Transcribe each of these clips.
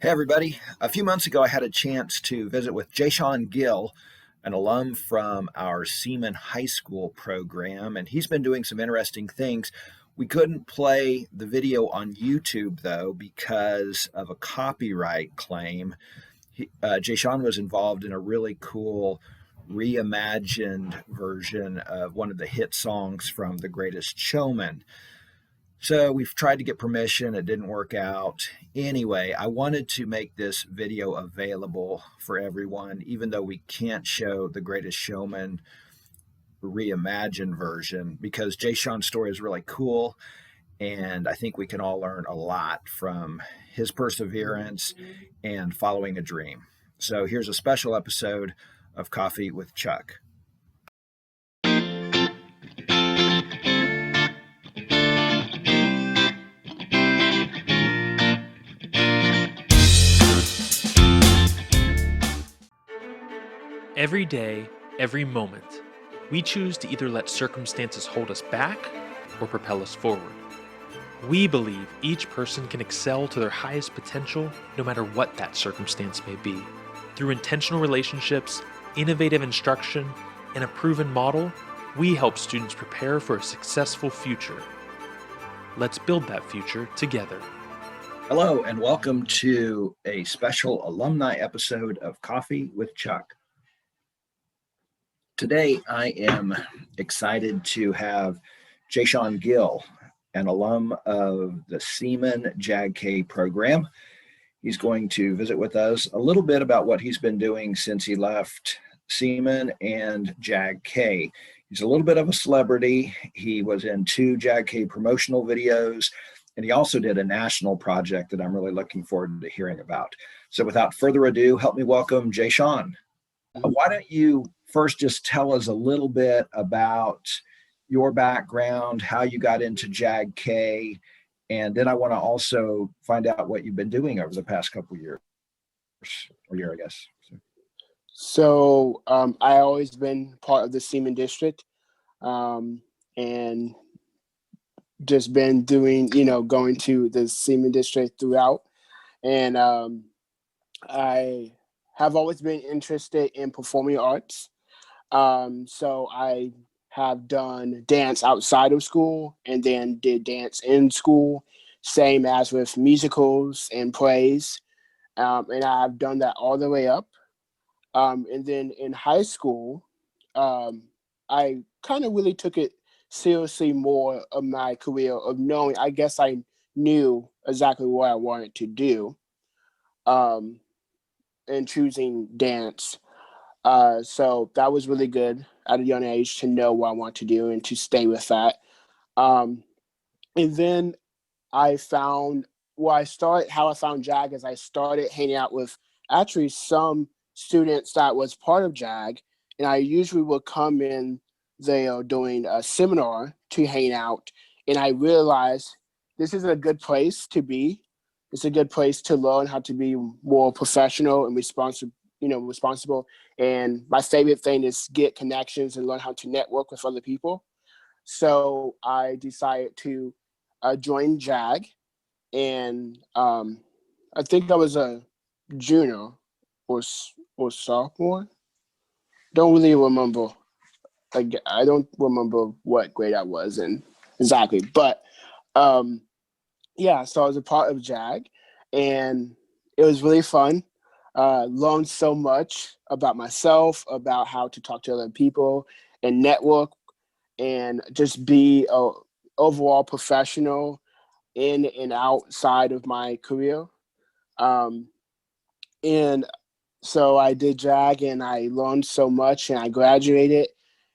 Hey, everybody. A few months ago, I had a chance to visit with J'Shawn Gill, an alum from our Seaman High School program, and he's been doing some interesting things. We couldn't play the video on YouTube, though, because of a copyright claim. J'Shawn was involved in a really cool reimagined version of one of the hit songs from The Greatest Showman. So we've tried to get permission. It didn't work out. Anyway, I wanted to make this video available for everyone, even though we can't show the Greatest Showman reimagined version, because J'Shawn's story is really cool. And I think we can all learn a lot from his perseverance and following a dream. So here's a special episode of Coffee with Chuck. Every day, every moment, we choose to either let circumstances hold us back or propel us forward. We believe each person can excel to their highest potential no matter what that circumstance may be. Through intentional relationships, innovative instruction, and a proven model, we help students prepare for a successful future. Let's build that future together. Hello, and welcome to a special alumni episode of Coffee with Chuck. Today, I am excited to have J'Shawn Gill, an alum of the Seaman JAG-K program. He's going to visit with us a little bit about what he's been doing since he left Seaman and JAG-K. He's a little bit of a celebrity. He was in 2 JAG-K promotional videos, and he also did a national project that I'm really looking forward to hearing about. So without further ado, help me welcome J'Shawn. Why don't you first just tell us a little bit about your background, how you got into JAG-K, and then I want to also find out what you've been doing over the past couple of years, or year, I guess. So I always been part of the Seaman district, and just been doing, going to the Seaman district throughout. And I have always been interested in performing arts. So I have done dance outside of school and then did dance in school, same as with musicals and plays. And I've done that all the way up. And then in high school, I kind of really took it seriously more of my career of knowing, I guess I knew exactly what I wanted to do, in choosing dance. So that was really good at a young age to know what I want to do and to stay with that. And then how I found JAG is I started hanging out with actually some students that was part of JAG, and I usually would come in there doing a seminar to hang out, and I realized this is a good place to be. It's a good place to learn how to be more professional and responsible. And my favorite thing is get connections and learn how to network with other people. So I decided to join JAG, and I think I was a junior or sophomore. Don't really remember. I don't remember what grade I was in exactly, but yeah. So I was a part of JAG, and it was really fun. Learned so much about myself, about how to talk to other people and network, and just be a overall professional in and outside of my career. And so I did JAG, and I learned so much, and I graduated,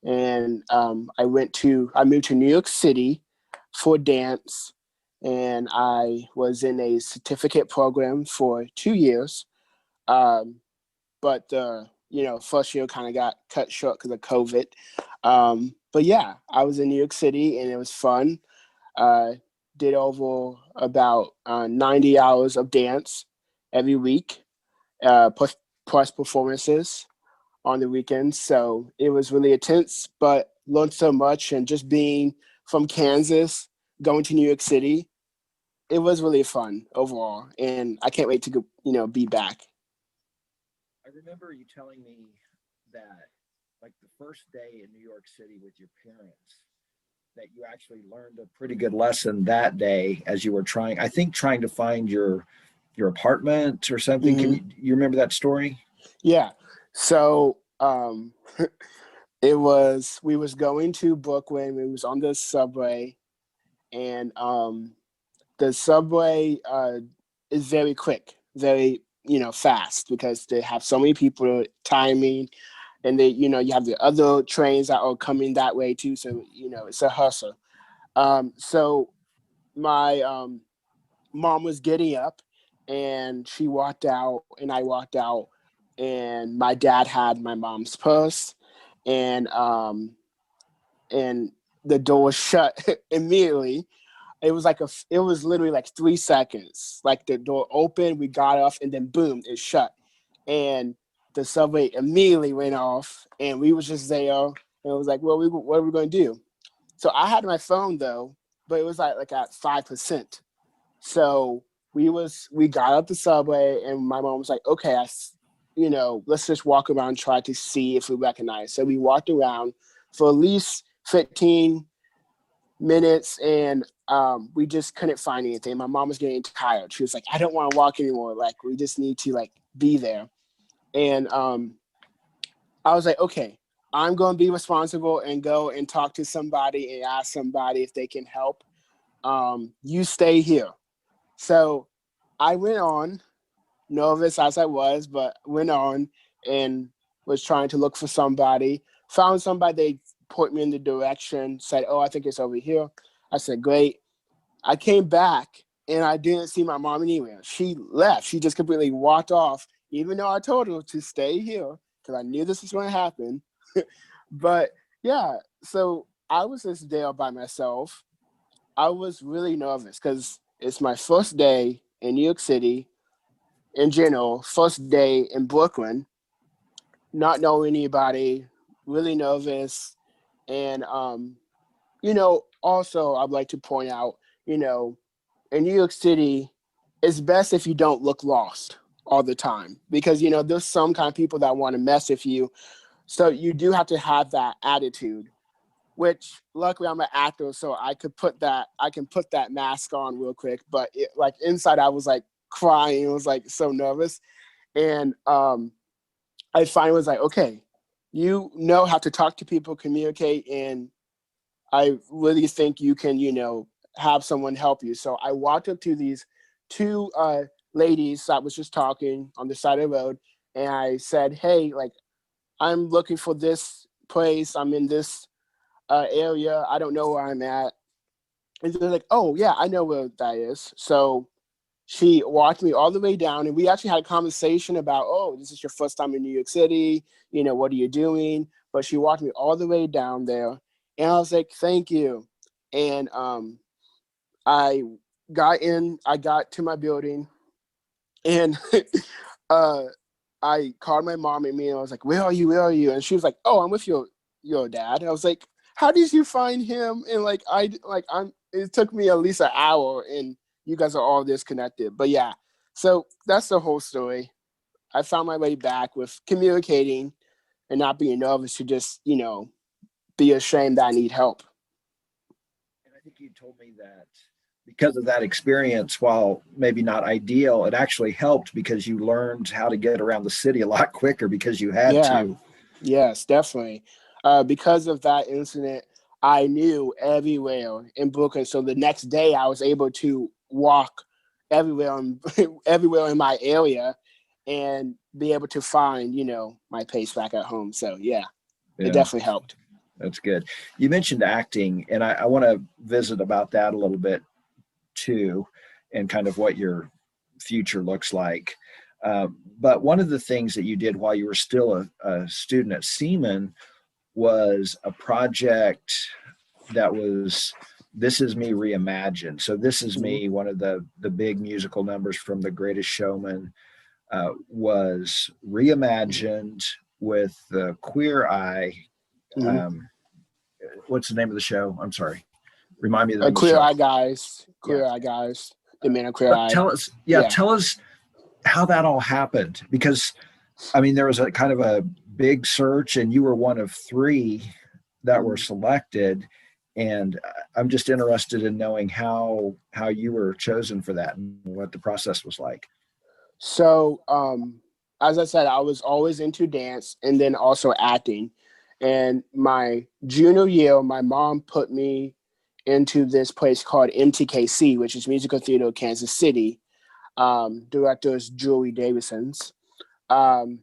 and I moved to New York City for dance, and I was in a certificate program for 2 years. But first year kind of got cut short because of COVID. But yeah, I was in New York City, and it was fun. Did over about 90 hours of dance every week, plus performances on the weekends. So it was really intense, but learned so much. And just being from Kansas, going to New York City, it was really fun overall, and I can't wait to go, be back. I remember you telling me that, like the first day in New York City with your parents, that you actually learned a pretty good lesson that day as you were trying, I think, trying to find your apartment or something. Can Hmm. you remember that story? Yeah. So we was going to Brooklyn. We was on the subway, and the subway is very quick, very fast because they have so many people timing, and they you have the other trains that are coming that way too. So it's a hustle. So my mom was getting up, and she walked out, and I walked out, and my dad had my mom's purse, and and the door was shut immediately. It was literally like 3 seconds. Like the door opened, we got off, and then boom, it shut. And the subway immediately went off, and we was just there. And it was like, well, what are we going to do? So I had my phone though, but it was like at 5%. So we got up the subway, and my mom was like, okay, let's just walk around and try to see if we recognize. So we walked around for at least 15 minutes, and we just couldn't find anything. My mom was getting tired. She was like, I don't want to walk anymore. Like, we just need to like be there. And I was like, okay, I'm going to be responsible and go and talk to somebody and ask somebody if they can help. You stay here. So I went on, nervous as I was, but went on and was trying to look for somebody. Found somebody, they point me in the direction, said, oh, I think it's over here. I said, great. I came back, and I didn't see my mom anywhere. She left. She just completely walked off, even though I told her to stay here because I knew this was going to happen. But yeah, so I was just there by myself. I was really nervous because it's my first day in New York City in general, first day in Brooklyn, not knowing anybody, really nervous. And, also I'd like to point out, in New York City, it's best if you don't look lost all the time because, there's some kind of people that want to mess with you. So you do have to have that attitude, which luckily I'm an actor, so I can put that mask on real quick. But like inside, I was like crying. I was like so nervous, and I finally was like, okay, you know how to talk to people, communicate, and I really think you can, have someone help you. So I walked up to these two ladies that was just talking on the side of the road, and I said, hey, like I'm looking for this place. I'm in this area. I don't know where I'm at. And they're like, oh, yeah, I know where that is. So she walked me all the way down, and we actually had a conversation about, oh, this is your first time in New York City. What are you doing? But she walked me all the way down there, and I was like, thank you. And I I got to my building, and uh, I called my mom and me, and I was like, where are you? Where are you? And she was like, oh, I'm with your dad. And I was like, how did you find him? And it took me at least an hour, and you guys are all disconnected. But yeah, so that's the whole story. I found my way back with communicating and not being nervous to just, be ashamed that I need help. And I think you told me that because of that experience, while maybe not ideal, it actually helped because you learned how to get around the city a lot quicker because you had Yeah, to. yes, definitely. Because of that incident, I knew everywhere in Brooklyn. So the next day, I was able to walk everywhere everywhere in my area and be able to find, my pace back at home. So yeah, it Yeah, definitely helped. that's good. You mentioned acting, and I want to visit about that a little bit too, and kind of what your future looks like. But one of the things that you did while you were still a student at Seaman was a project that was This Is Me Reimagined. So This Is Hmm. Me, one of the big musical numbers from The Greatest Showman, was reimagined with the Queer Eye. Hmm. Um, what's the name of the show? I'm sorry. Remind me the name of the Queer show. Eye Guys, Yeah, Queer Eye Guys. the Man of Queer But Eye. Yeah. tell us how that all happened, because I mean, there was a kind of a big search and you were one of 3 that were selected. And I'm just interested in knowing how you were chosen for that and what the process was like. So, as I said, I was always into dance and then also acting. And my junior year, my mom put me into this place called MTKC, which is Musical Theater of Kansas City. Director is Julie Davison's. Um,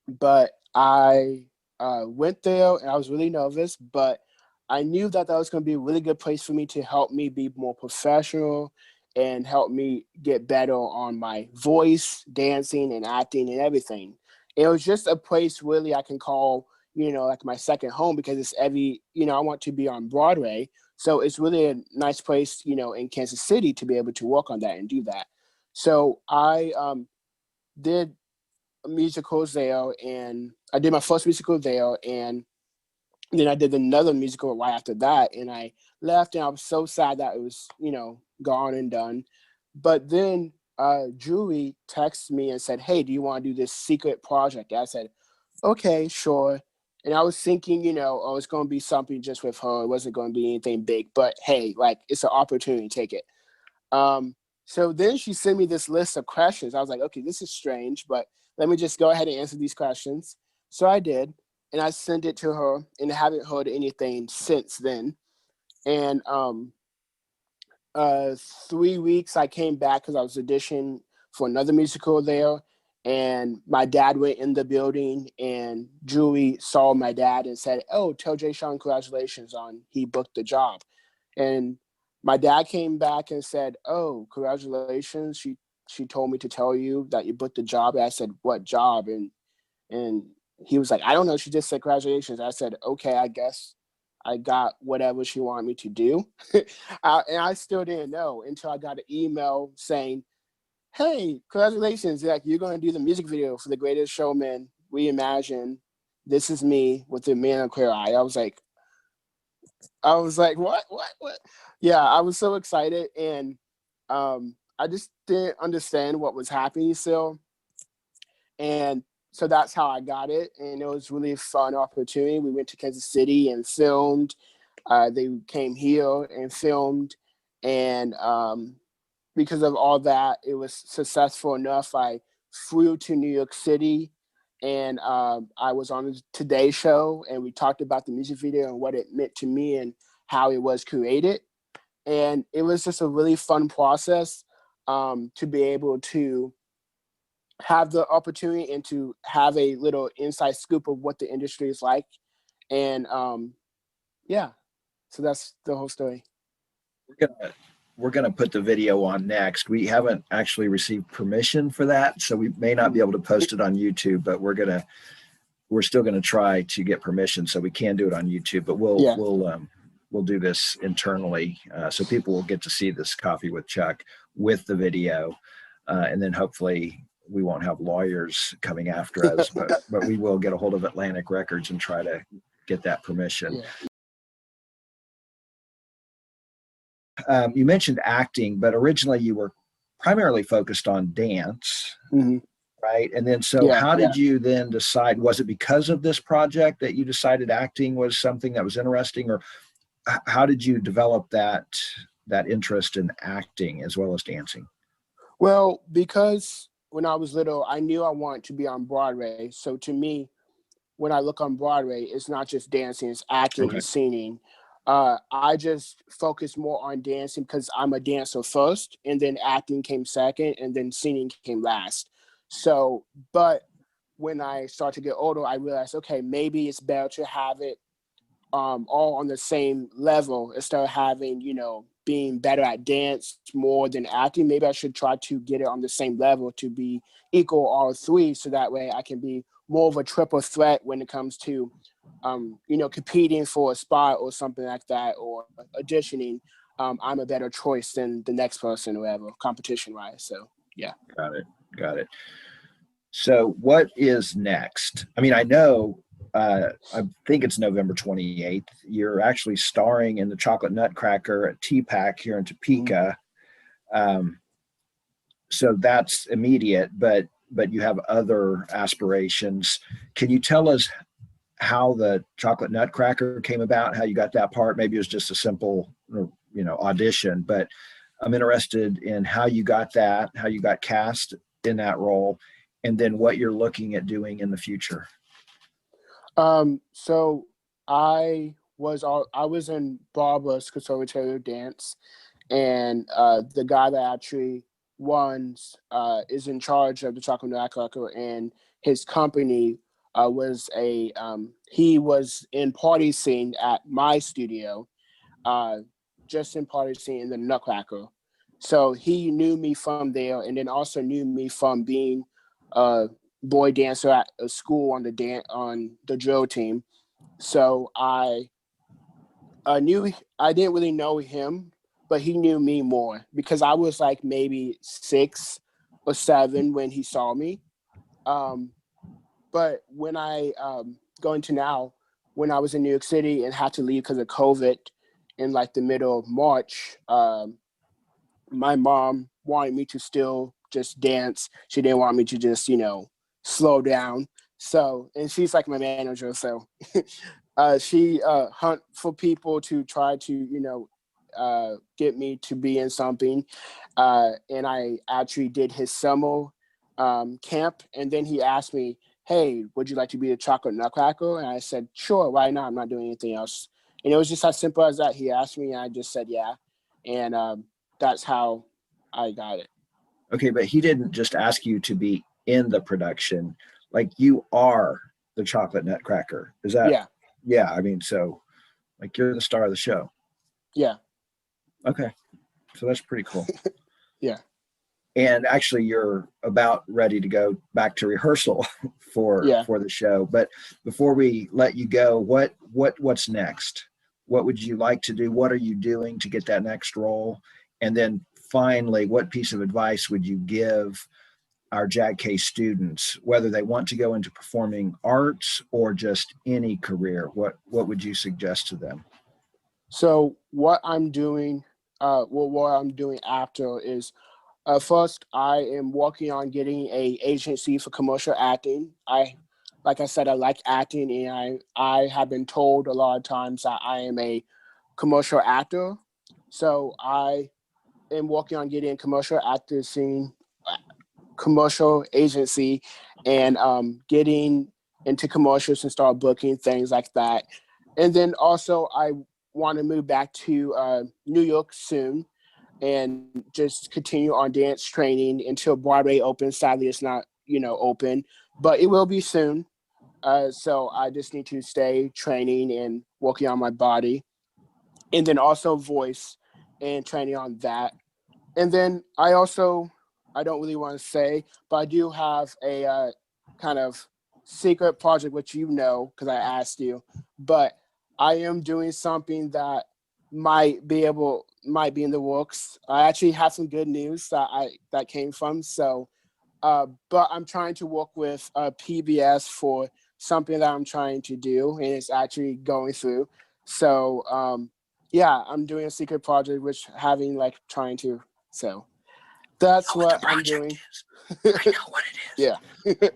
but I went there and I was really nervous, but I knew that that was going to be a really good place for me to help me be more professional and help me get better on my voice, dancing, and acting and everything. It was just a place really I can call, like my second home, because it's I want to be on Broadway. So it's really a nice place, in Kansas City to be able to work on that and do that. So I did musicals there, and I did my first musical there, and then I did another musical right after that, and I left, and I was so sad that it was, gone and done. But then Julie texted me and said, "Hey, do you want to do this secret project?" And I said, "Okay, sure." And I was thinking, oh, it's going to be something just with her. It wasn't going to be anything big, but hey, like, it's an opportunity, take it. Um, so then she sent me this list of questions. I was like, okay, this is strange, but let me just go ahead and answer these questions. So I did, and I sent it to her, and I haven't heard anything since then. And 3 weeks I came back because I was auditioning for another musical there, and my dad went in the building, and Julie saw my dad and said, "Oh, tell J'Shawn congratulations on he booked the job." And my dad came back and said, "Oh, congratulations. She told me to tell you that you booked the job." And I said, "What job?" And he was like, "I don't know. She just said congratulations." I said, "Okay, I guess I got whatever she wanted me to do." And I still didn't know until I got an email saying, "Hey, congratulations. Like, you're going to do the music video for The Greatest Showman Reimagine. This is me with the Man of Queer Eye." I was like, what? Yeah, I was so excited, and I just didn't understand what was happening still. And so that's how I got it, and it was really a fun opportunity. We went to Kansas City and filmed. They came here and filmed, and because of all that, it was successful enough. I flew to New York City, and I was on the Today Show, and we talked about the music video and what it meant to me and how it was created. And it was just a really fun process to be able to have the opportunity and to have a little inside scoop of what the industry is like. And yeah, so that's the whole story. We're gonna put the video on next. We haven't actually received permission for that, so we may not be able to post it on YouTube, but we're still gonna try to get permission so we can do it on YouTube. But we'll do this internally, so people will get to see this Coffee with Chuck with the video, and then hopefully we won't have lawyers coming after us, but we will get a hold of Atlantic Records and try to get that permission. Yeah. You mentioned acting, but originally you were primarily focused on dance, right? And then, so how did you then decide? Was it because of this project that you decided acting was something that was interesting, or how did you develop that interest in acting as well as dancing? Well, because when I was little, I knew I wanted to be on Broadway. So to me, when I look on Broadway, it's not just dancing, it's acting and singing. I just focus more on dancing because I'm a dancer first, and then acting came second, and then singing came last. So, but when I start to get older, I realized, okay, maybe it's better to have it all on the same level instead of having, being better at dance more than acting. Maybe I should try to get it on the same level to be equal all 3, so that way I can be more of a triple threat when it comes to competing for a spot or something like that, or auditioning. I'm a better choice than the next person or whatever, competition wise. So yeah. Got it. So what is next? I mean, I know, I think it's November 28th. You're actually starring in the Chocolate Nutcracker at TPAC here in Topeka. Um, so that's immediate, but you have other aspirations. Can you tell us how the chocolate nutcracker came about, how you got that part? Maybe it was just a simple, audition, but I'm interested in how you got that, how you got cast in that role, and then what you're looking at doing in the future. So I was in Barbara's Conservatory of Dance, and the guy that actually is in charge of the Chocolate Nutcracker, and his company he was in party scene at my studio, just in party scene in the Nutcracker. So he knew me from there, and then also knew me from being a boy dancer at a school on the drill team. So I knew I didn't really know him, but he knew me more because I was like maybe 6 or 7 when he saw me. Um, but when I going to now, when I was in New York City and had to leave because of COVID in like the middle of March, my mom wanted me to still just dance. She didn't want me to just, slow down. So, and she's like my manager. So she hunt for people to try to, get me to be in something. And I actually did his summer camp. And then he asked me, hey, would you like to be a chocolate nutcracker? And I said, sure, why not? I'm not doing anything else. And it was just as simple as that. He asked me, and I just said, yeah. And that's how I got it. Okay, but he didn't just ask you to be in the production. Like, you are the chocolate nutcracker. Is that? Yeah. Yeah. I mean, so like, you're the star of the show. Yeah. Okay. So that's pretty cool. Yeah. And actually, you're about ready to go back to rehearsal for the show. But before we let you go, what's next? What would you like to do? What are you doing to get that next role? And then finally, what piece of advice would you give our JAG-K students, whether they want to go into performing arts or just any career? What would you suggest to them? So what I'm doing, what I'm doing after is, first, I am working on getting a agency for commercial acting. Like I said, I like acting, and I have been told a lot of times that I am a commercial actor. So I am working on getting a commercial agency, and getting into commercials and start booking things like that. And then also, I want to move back to New York soon and just continue on dance training until Broadway opens. Sadly, it's not, open, but it will be soon. So I just need to stay training and working on my body, and then also voice and training on that. And then I don't really want to say, but I do have a kind of secret project, which because I asked you, but I am doing something that might be in the works. I actually have some good news that came from. So, but I'm trying to work with PBS for something that I'm trying to do, and it's actually going through. So, yeah, I'm doing a secret project, which trying to. So that's what I'm doing. I know what it is. Yeah.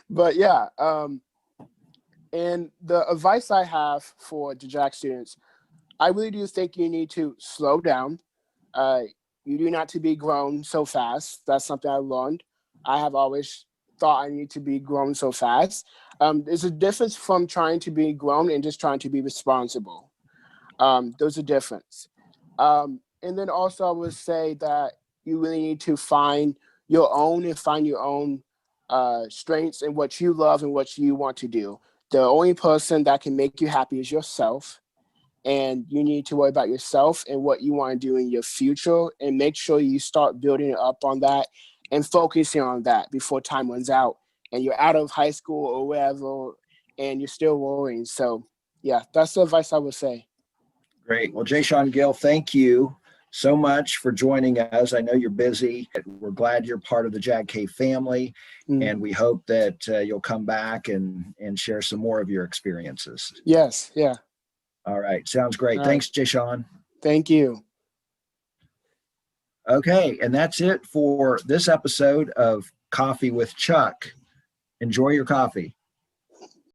But yeah, and the advice I have for the JAG students, I really do think you need to slow down. You do not to be grown so fast. That's something I learned. I have always thought I need to be grown so fast. There's a difference from trying to be grown and just trying to be responsible. There's a difference. And then also I would say that you really need to find your own strengths and what you love and what you want to do. The only person that can make you happy is yourself. And you need to worry about yourself and what you want to do in your future, and make sure you start building up on that and focusing on that before time runs out and you're out of high school or wherever and you're still worrying. So yeah, that's the advice I would say. Great. Well, J'Shawn Gill, thank you so much for joining us. I know you're busy. We're glad you're part of the JAG-K family, and we hope that you'll come back and share some more of your experiences. Yes. Yeah. All right. Sounds great. All Thanks, right. J'Shawn. Thank you. Okay, and that's it for this episode of Coffee with Chuck. Enjoy your coffee.